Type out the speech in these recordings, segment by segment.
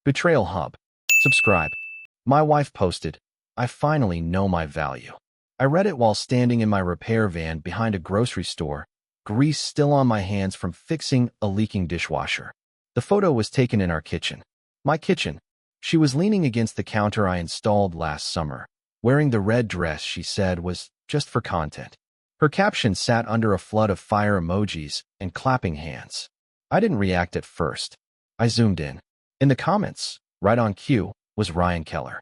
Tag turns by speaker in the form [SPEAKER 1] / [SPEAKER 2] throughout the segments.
[SPEAKER 1] Betrayal Hub. Subscribe. My wife posted, "I finally know my value." I read it while standing in my repair van behind a grocery store, grease still on my hands from fixing a leaking dishwasher. The photo was taken in our kitchen. My kitchen. She was leaning against the counter I installed last summer, wearing the red dress she said was just for content. Her caption sat under a flood of fire emojis and clapping hands. I didn't react at first. I zoomed in. In the comments, right on cue, was Ryan Keller,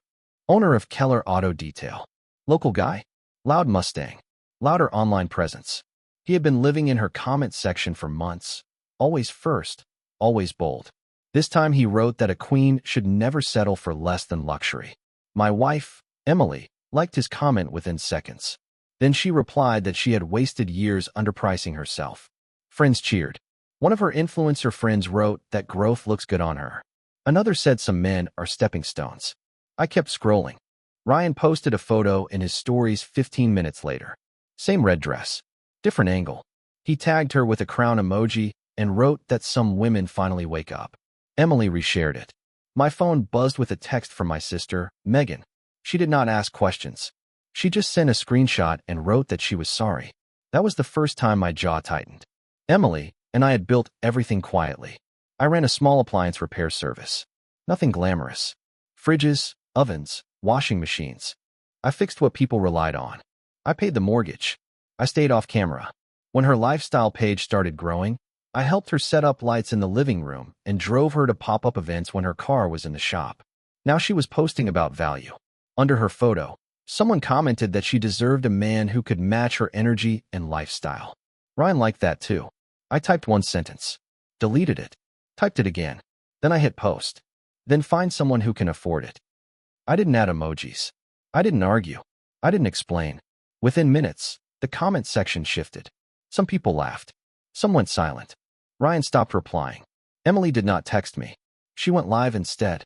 [SPEAKER 1] owner of Keller Auto Detail. Local guy? Loud Mustang. Louder online presence. He had been living in her comment section for months. Always first. Always bold. This time he wrote that a queen should never settle for less than luxury. My wife, Emily, liked his comment within seconds. Then she replied that she had wasted years underpricing herself. Friends cheered. One of her influencer friends wrote that growth looks good on her. Another said some men are stepping stones. I kept scrolling. Ryan posted a photo in his stories 15 minutes later. Same red dress. Different angle. He tagged her with a crown emoji and wrote that some women finally wake up. Emily reshared it. My phone buzzed with a text from my sister, Megan. She did not ask questions. She just sent a screenshot and wrote that she was sorry. That was the first time my jaw tightened. Emily and I had built everything quietly. I ran a small appliance repair service. Nothing glamorous. Fridges, ovens, washing machines. I fixed what people relied on. I paid the mortgage. I stayed off camera. When her lifestyle page started growing, I helped her set up lights in the living room and drove her to pop-up events when her car was in the shop. Now she was posting about value. Under her photo, someone commented that she deserved a man who could match her energy and lifestyle. Ryan liked that too. I typed one sentence, deleted it, typed it again. Then I hit post. Then find someone who can afford it. I didn't add emojis. I didn't argue. I didn't explain. Within minutes, the comment section shifted. Some people laughed. Some went silent. Ryan stopped replying. Emily did not text me. She went live instead.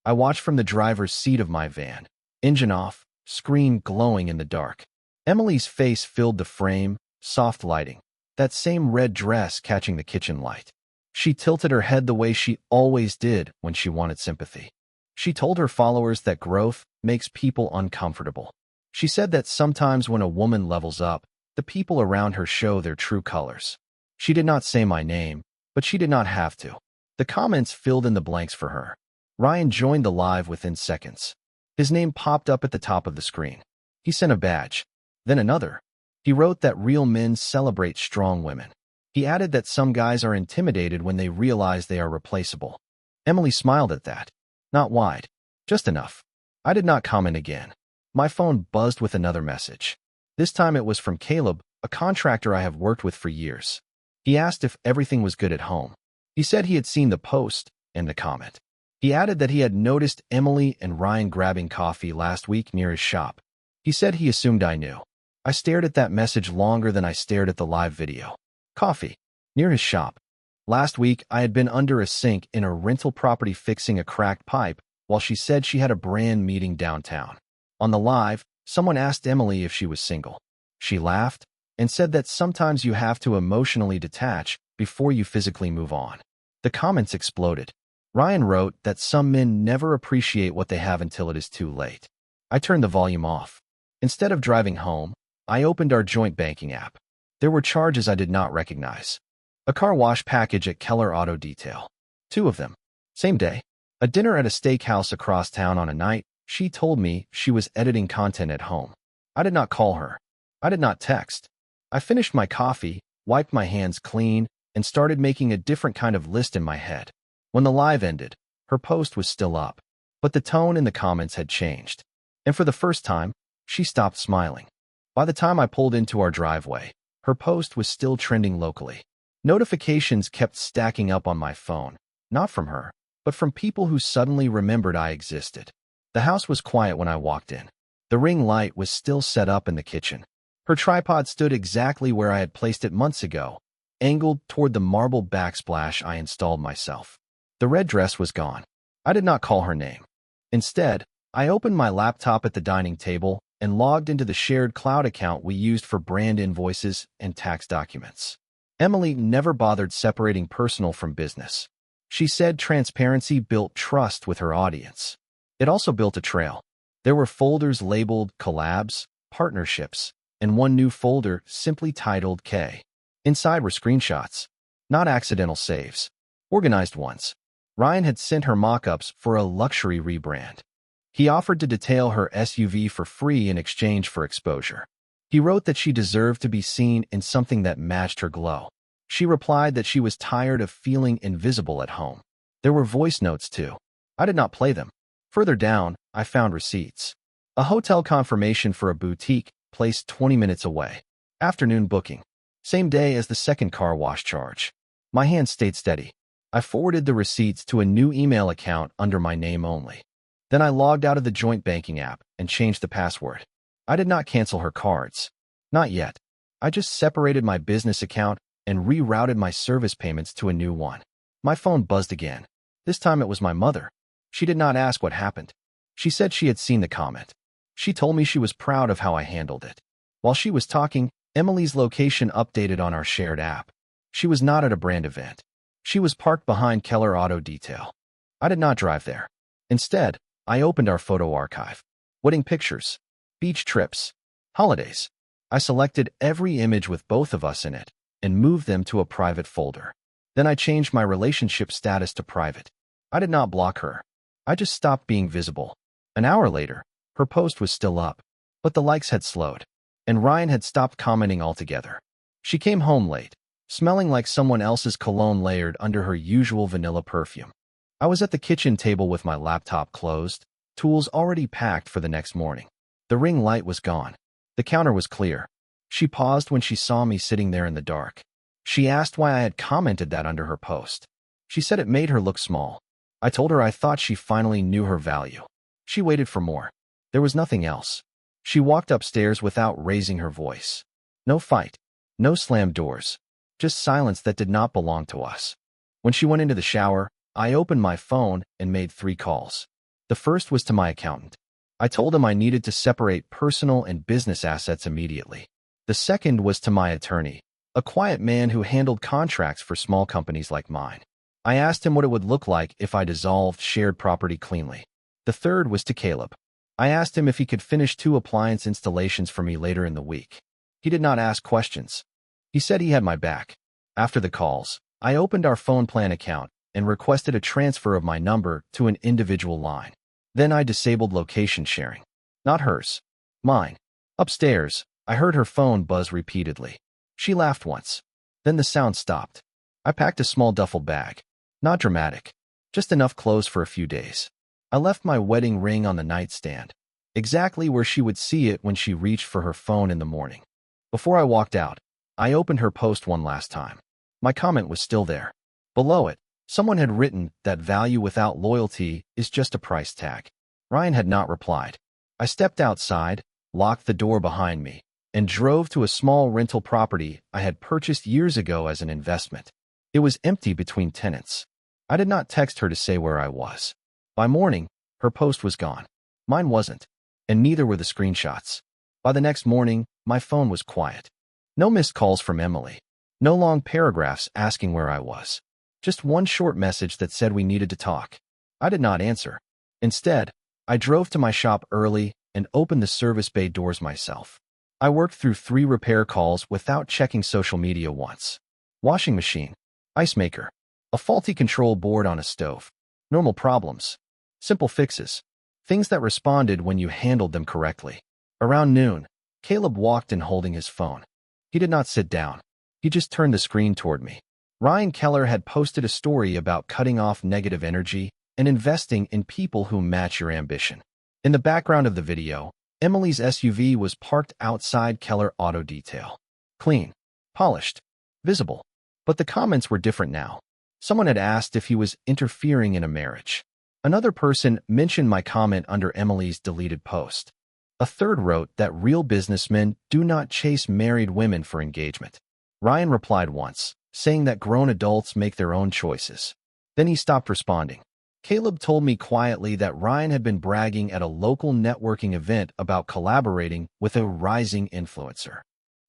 [SPEAKER 1] I watched from the driver's seat of my van. Engine off, screen glowing in the dark. Emily's face filled the frame, soft lighting. That same red dress catching the kitchen light. She tilted her head the way she always did when she wanted sympathy. She told her followers that growth makes people uncomfortable. She said that sometimes when a woman levels up, the people around her show their true colors. She did not say my name, but she did not have to. The comments filled in the blanks for her. Ryan joined the live within seconds. His name popped up at the top of the screen. He sent a badge. Then another. He wrote that real men celebrate strong women. He added that some guys are intimidated when they realize they are replaceable. Emily smiled at that. Not wide. Just enough. I did not comment again. My phone buzzed with another message. This time it was from Caleb, a contractor I have worked with for years. He asked if everything was good at home. He said he had seen the post and the comment. He added that he had noticed Emily and Ryan grabbing coffee last week near his shop. He said he assumed I knew. I stared at that message longer than I stared at the live video. Coffee. Near his shop. Last week, I had been under a sink in a rental property fixing a cracked pipe while she said she had a brand meeting downtown. On the live, someone asked Emily if she was single. She laughed and said that sometimes you have to emotionally detach before you physically move on. The comments exploded. Ryan wrote that some men never appreciate what they have until it is too late. I turned the volume off. Instead of driving home, I opened our joint banking app. There were charges I did not recognize. A car wash package at Keller Auto Detail. 2 of them. Same day. A dinner at a steakhouse across town on a night she told me she was editing content at home. I did not call her. I did not text. I finished my coffee, wiped my hands clean, and started making a different kind of list in my head. When the live ended, her post was still up, but the tone in the comments had changed. And for the first time, she stopped smiling. By the time I pulled into our driveway, her post was still trending locally. Notifications kept stacking up on my phone, not from her, but from people who suddenly remembered I existed. The house was quiet when I walked in. The ring light was still set up in the kitchen. Her tripod stood exactly where I had placed it months ago, angled toward the marble backsplash I installed myself. The red dress was gone. I did not call her name. Instead, I opened my laptop at the dining table and logged into the shared cloud account we used for brand invoices and tax documents. Emily never bothered separating personal from business. She said transparency built trust with her audience. It also built a trail. There were folders labeled collabs, partnerships, and one new folder simply titled K. Inside were screenshots, not accidental saves, organized ones. Ryan had sent her mock-ups for a luxury rebrand. He offered to detail her SUV for free in exchange for exposure. He wrote that she deserved to be seen in something that matched her glow. She replied that she was tired of feeling invisible at home. There were voice notes too. I did not play them. Further down, I found receipts. A hotel confirmation for a boutique placed 20 minutes away. Afternoon booking. Same day as the second car wash charge. My hand stayed steady. I forwarded the receipts to a new email account under my name only. Then I logged out of the joint banking app and changed the password. I did not cancel her cards. Not yet. I just separated my business account and rerouted my service payments to a new one. My phone buzzed again. This time it was my mother. She did not ask what happened. She said she had seen the comment. She told me she was proud of how I handled it. While she was talking, Emily's location updated on our shared app. She was not at a brand event. She was parked behind Keller Auto Detail. I did not drive there. Instead, I opened our photo archive. Wedding pictures, beach trips, holidays. I selected every image with both of us in it and moved them to a private folder. Then I changed my relationship status to private. I did not block her. I just stopped being visible. An hour later, her post was still up, but the likes had slowed, and Ryan had stopped commenting altogether. She came home late, smelling like someone else's cologne layered under her usual vanilla perfume. I was at the kitchen table with my laptop closed, tools already packed for the next morning. The ring light was gone. The counter was clear. She paused when she saw me sitting there in the dark. She asked why I had commented that under her post. She said it made her look small. I told her I thought she finally knew her value. She waited for more. There was nothing else. She walked upstairs without raising her voice. No fight. No slammed doors. Just silence that did not belong to us. When she went into the shower, I opened my phone and made 3 calls. The first was to my accountant. I told him I needed to separate personal and business assets immediately. The second was to my attorney, a quiet man who handled contracts for small companies like mine. I asked him what it would look like if I dissolved shared property cleanly. The third was to Caleb. I asked him if he could finish 2 appliance installations for me later in the week. He did not ask questions. He said he had my back. After the calls, I opened our phone plan account and requested a transfer of my number to an individual line. Then I disabled location sharing. Not hers. Mine. Upstairs, I heard her phone buzz repeatedly. She laughed once. Then the sound stopped. I packed a small duffel bag. Not dramatic. Just enough clothes for a few days. I left my wedding ring on the nightstand, exactly where she would see it when she reached for her phone in the morning. Before I walked out, I opened her post one last time. My comment was still there. Below it, someone had written that value without loyalty is just a price tag. Ryan had not replied. I stepped outside, locked the door behind me, and drove to a small rental property I had purchased years ago as an investment. It was empty between tenants. I did not text her to say where I was. By morning, her post was gone. Mine wasn't, and neither were the screenshots. By the next morning, my phone was quiet. No missed calls from Emily. No long paragraphs asking where I was. Just one short message that said we needed to talk. I did not answer. Instead, I drove to my shop early and opened the service bay doors myself. I worked through 3 repair calls without checking social media once. Washing machine, ice maker, a faulty control board on a stove. Normal problems. Simple fixes. Things that responded when you handled them correctly. Around noon, Caleb walked in holding his phone. He did not sit down. He just turned the screen toward me. Ryan Keller had posted a story about cutting off negative energy and investing in people who match your ambition. In the background of the video, Emily's SUV was parked outside Keller Auto Detail. Clean, polished, visible. But the comments were different now. Someone had asked if he was interfering in a marriage. Another person mentioned my comment under Emily's deleted post. A third wrote that real businessmen do not chase married women for engagement. Ryan replied once, saying that grown adults make their own choices. Then he stopped responding. Caleb told me quietly that Ryan had been bragging at a local networking event about collaborating with a rising influencer.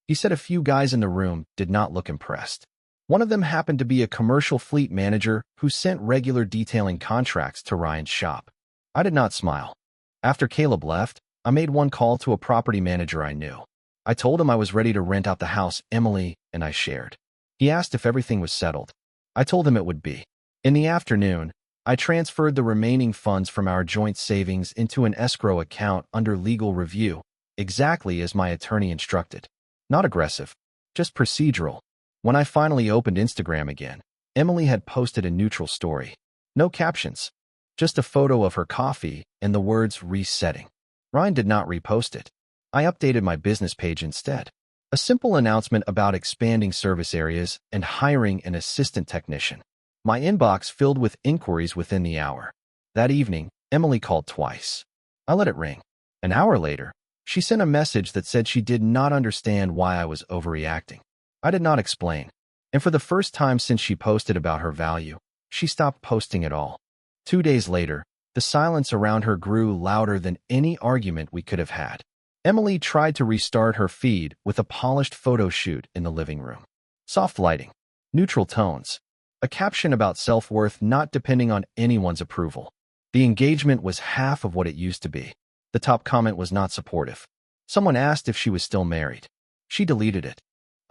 [SPEAKER 1] He said a few guys in the room did not look impressed. One of them happened to be a commercial fleet manager who sent regular detailing contracts to Ryan's shop. I did not smile. After Caleb left, I made one call to a property manager I knew. I told him I was ready to rent out the house Emily and I shared. He asked if everything was settled. I told him it would be. In the afternoon, I transferred the remaining funds from our joint savings into an escrow account under legal review, exactly as my attorney instructed. Not aggressive, just procedural. When I finally opened Instagram again, Emily had posted a neutral story. No captions, just a photo of her coffee and the words resetting. Ryan did not repost it. I updated my business page instead. A simple announcement about expanding service areas and hiring an assistant technician. My inbox filled with inquiries within the hour. That evening, Emily called twice. I let it ring. An hour later, she sent a message that said she did not understand why I was overreacting. I did not explain. And for the first time since she posted about her value, she stopped posting at all. 2 days later, the silence around her grew louder than any argument we could have had. Emily tried to restart her feed with a polished photo shoot in the living room. Soft lighting, neutral tones, a caption about self-worth not depending on anyone's approval. The engagement was half of what it used to be. The top comment was not supportive. Someone asked if she was still married. She deleted it.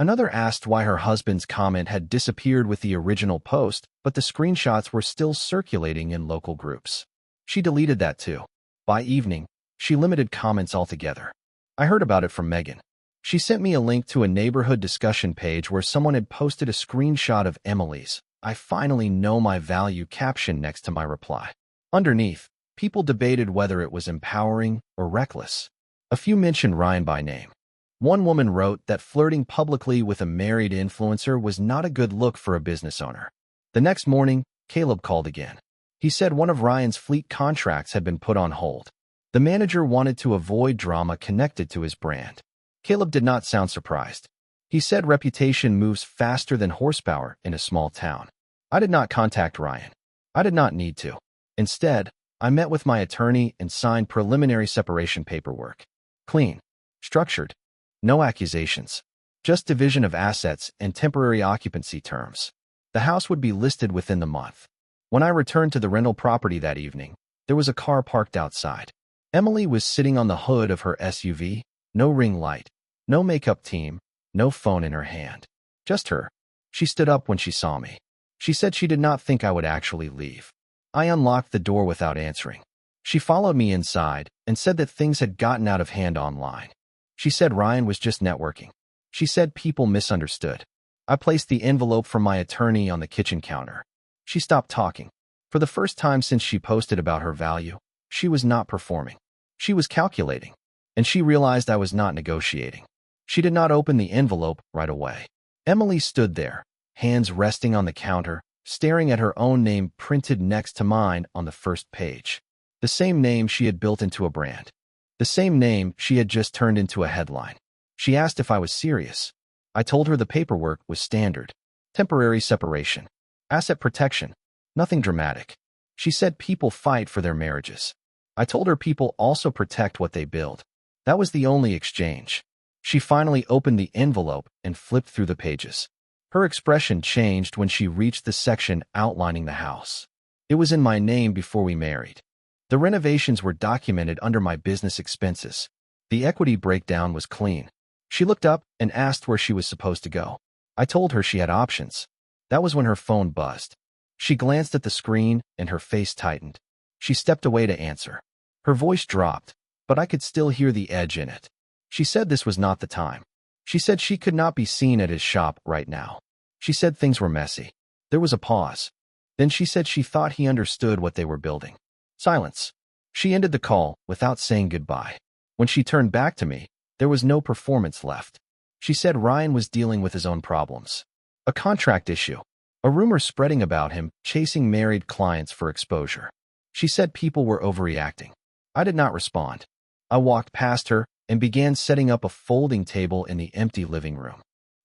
[SPEAKER 1] Another asked why her husband's comment had disappeared with the original post, but the screenshots were still circulating in local groups. She deleted that too. By evening, she limited comments altogether. I heard about it from Megan. She sent me a link to a neighborhood discussion page where someone had posted a screenshot of Emily's "I finally know my value" caption next to my reply. Underneath, people debated whether it was empowering or reckless. A few mentioned Ryan by name. One woman wrote that flirting publicly with a married influencer was not a good look for a business owner. The next morning, Caleb called again. He said one of Ryan's fleet contracts had been put on hold. The manager wanted to avoid drama connected to his brand. Caleb did not sound surprised. He said reputation moves faster than horsepower in a small town. I did not contact Ryan. I did not need to. Instead, I met with my attorney and signed preliminary separation paperwork. Clean. Structured. No accusations. Just division of assets and temporary occupancy terms. The house would be listed within the month. When I returned to the rental property that evening, there was a car parked outside. Emily was sitting on the hood of her SUV, no ring light, no makeup team, no phone in her hand. Just her. She stood up when she saw me. She said she did not think I would actually leave. I unlocked the door without answering. She followed me inside and said that things had gotten out of hand online. She said Ryan was just networking. She said people misunderstood. I placed the envelope from my attorney on the kitchen counter. She stopped talking. For the first time since she posted about her value, she was not performing. She was calculating. And she realized I was not negotiating. She did not open the envelope right away. Emily stood there, hands resting on the counter, staring at her own name printed next to mine on the first page. The same name she had built into a brand. The same name she had just turned into a headline. She asked if I was serious. I told her the paperwork was standard. Temporary separation. Asset protection. Nothing dramatic. She said people fight for their marriages. I told her people also protect what they build. That was the only exchange. She finally opened the envelope and flipped through the pages. Her expression changed when she reached the section outlining the house. It was in my name before we married. The renovations were documented under my business expenses. The equity breakdown was clean. She looked up and asked where she was supposed to go. I told her she had options. That was when her phone buzzed. She glanced at the screen and her face tightened. She stepped away to answer. Her voice dropped, but I could still hear the edge in it. She said this was not the time. She said she could not be seen at his shop right now. She said things were messy. There was a pause. Then she said she thought he understood what they were building. Silence. She ended the call without saying goodbye. When she turned back to me, there was no performance left. She said Ryan was dealing with his own problems. A contract issue. A rumor spreading about him chasing married clients for exposure. She said people were overreacting. I did not respond. I walked past her and began setting up a folding table in the empty living room.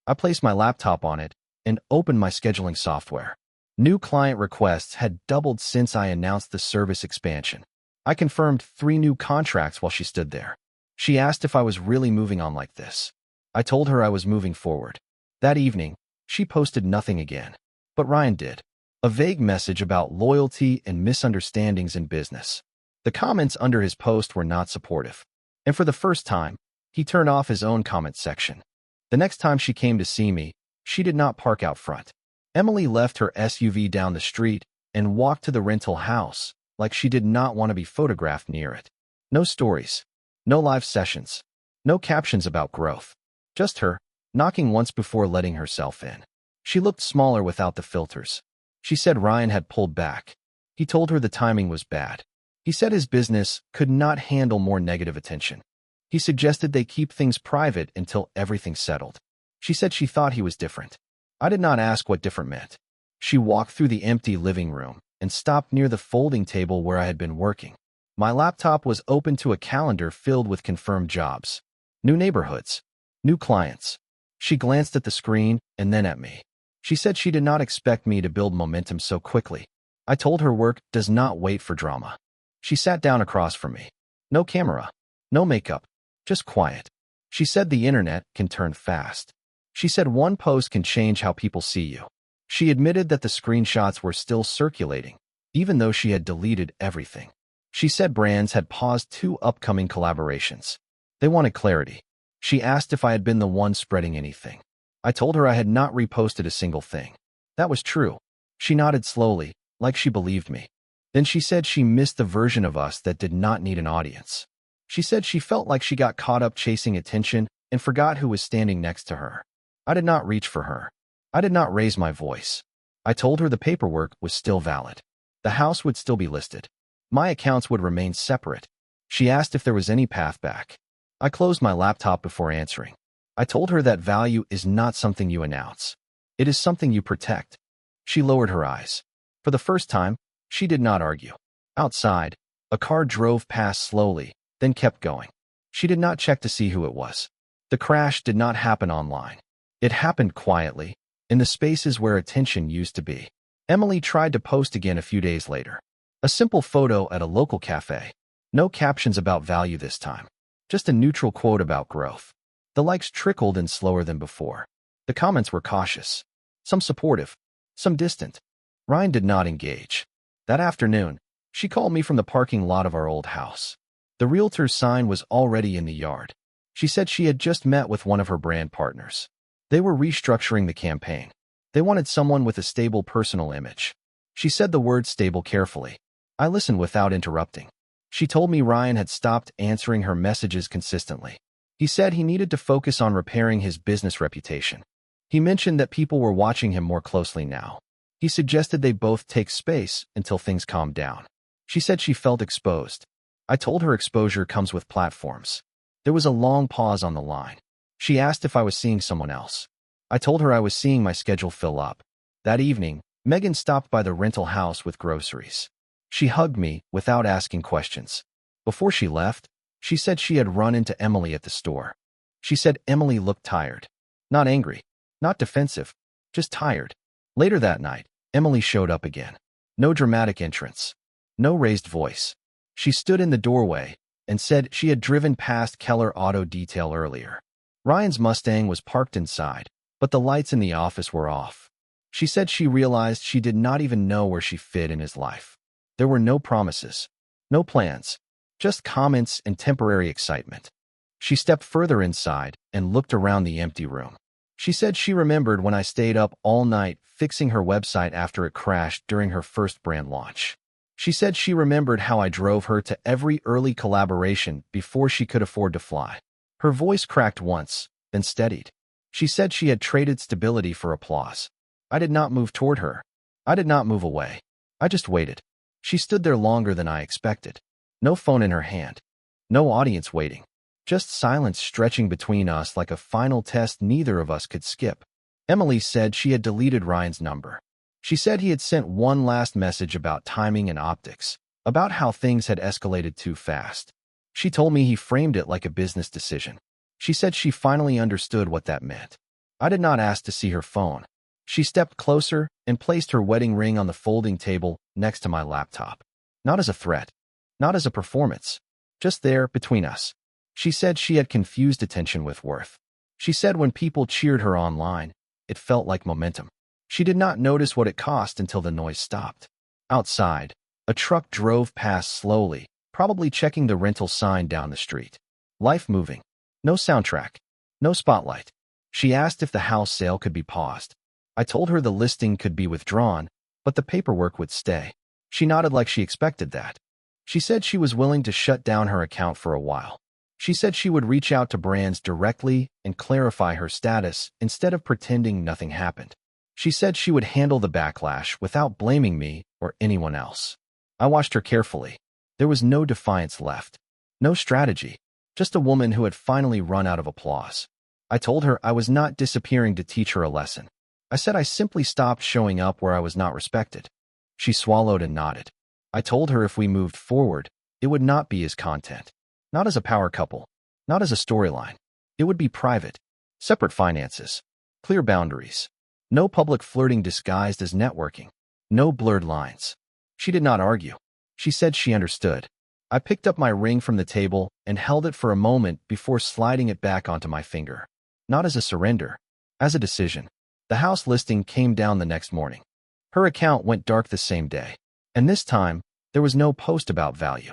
[SPEAKER 1] I placed my laptop on it and opened my scheduling software. New client requests had doubled since I announced the service expansion. I confirmed 3 new contracts while she stood there. She asked if I was really moving on like this. I told her I was moving forward. That evening, She posted nothing again. But Ryan did. A vague message about loyalty and misunderstandings in business. The comments under his post were not supportive. And for the first time, he turned off his own comment section. The next time she came to see me, she did not park out front. Emily left her SUV down the street and walked to the rental house, like she did not want to be photographed near it. No stories. No live sessions. No captions about growth. Just her, knocking once before letting herself in. She looked smaller without the filters. She said Ryan had pulled back. He told her the timing was bad. He said his business could not handle more negative attention. He suggested they keep things private until everything settled. She said she thought he was different. I did not ask what different meant. She walked through the empty living room and stopped near the folding table where I had been working. My laptop was open to a calendar filled with confirmed jobs. New neighborhoods. New clients. She glanced at the screen and then at me. She said she did not expect me to build momentum so quickly. I told her work does not wait for drama. She sat down across from me. No camera. No makeup. Just quiet. She said the internet can turn fast. She said one post can change how people see you. She admitted that the screenshots were still circulating, even though she had deleted everything. She said brands had paused 2 upcoming collaborations. They wanted clarity. She asked if I had been the one spreading anything. I told her I had not reposted a single thing. That was true. She nodded slowly, like she believed me. Then she said she missed the version of us that did not need an audience. She said she felt like she got caught up chasing attention and forgot who was standing next to her. I did not reach for her. I did not raise my voice. I told her the paperwork was still valid. The house would still be listed. My accounts would remain separate. She asked if there was any path back. I closed my laptop before answering. I told her that value is not something you announce. It is something you protect. She lowered her eyes. For the first time, she did not argue. Outside, a car drove past slowly, then kept going. She did not check to see who it was. The crash did not happen online. It happened quietly, in the spaces where attention used to be. Emily tried to post again a few days later. A simple photo at a local cafe. No captions about value this time. Just a neutral quote about growth. The likes trickled in slower than before. The comments were cautious. Some supportive. Some distant. Ryan did not engage. That afternoon, she called me from the parking lot of our old house. The realtor's sign was already in the yard. She said she had just met with one of her brand partners. They were restructuring the campaign. They wanted someone with a stable personal image. She said the word stable carefully. I listened without interrupting. She told me Ryan had stopped answering her messages consistently. He said he needed to focus on repairing his business reputation. He mentioned that people were watching him more closely now. He suggested they both take space until things calmed down. She said she felt exposed. I told her exposure comes with platforms. There was a long pause on the line. She asked if I was seeing someone else. I told her I was seeing my schedule fill up. That evening, Megan stopped by the rental house with groceries. She hugged me without asking questions. Before she left, she said she had run into Emily at the store. She said Emily looked tired. Not angry, not defensive, just tired. Later that night, Emily showed up again. No dramatic entrance. No raised voice. She stood in the doorway and said she had driven past Keller Auto Detail earlier. Ryan's Mustang was parked inside, but the lights in the office were off. She said she realized she did not even know where she fit in his life. There were no promises, no plans, just comments and temporary excitement. She stepped further inside and looked around the empty room. She said she remembered when I stayed up all night fixing her website after it crashed during her first brand launch. She said she remembered how I drove her to every early collaboration before she could afford to fly. Her voice cracked once, then steadied. She said she had traded stability for applause. I did not move toward her. I did not move away. I just waited. She stood there longer than I expected. No phone in her hand. No audience waiting. Just silence stretching between us like a final test neither of us could skip. Emily said she had deleted Ryan's number. She said he had sent one last message about timing and optics, about how things had escalated too fast. She told me he framed it like a business decision. She said she finally understood what that meant. I did not ask to see her phone. She stepped closer and placed her wedding ring on the folding table next to my laptop. Not as a threat, not as a performance, just there between us. She said she had confused attention with worth. She said when people cheered her online, it felt like momentum. She did not notice what it cost until the noise stopped. Outside, a truck drove past slowly, probably checking the rental sign down the street. Life moving. No soundtrack. No spotlight. She asked if the house sale could be paused. I told her the listing could be withdrawn, but the paperwork would stay. She nodded like she expected that. She said she was willing to shut down her account for a while. She said she would reach out to brands directly and clarify her status instead of pretending nothing happened. She said she would handle the backlash without blaming me or anyone else. I watched her carefully. There was no defiance left. No strategy. Just a woman who had finally run out of applause. I told her I was not disappearing to teach her a lesson. I said I simply stopped showing up where I was not respected. She swallowed and nodded. I told her if we moved forward, it would not be as content. Not as a power couple. Not as a storyline. It would be private. Separate finances. Clear boundaries. No public flirting disguised as networking. No blurred lines. She did not argue. She said she understood. I picked up my ring from the table and held it for a moment before sliding it back onto my finger. Not as a surrender. As a decision. The house listing came down the next morning. Her account went dark the same day. And this time, there was no post about value.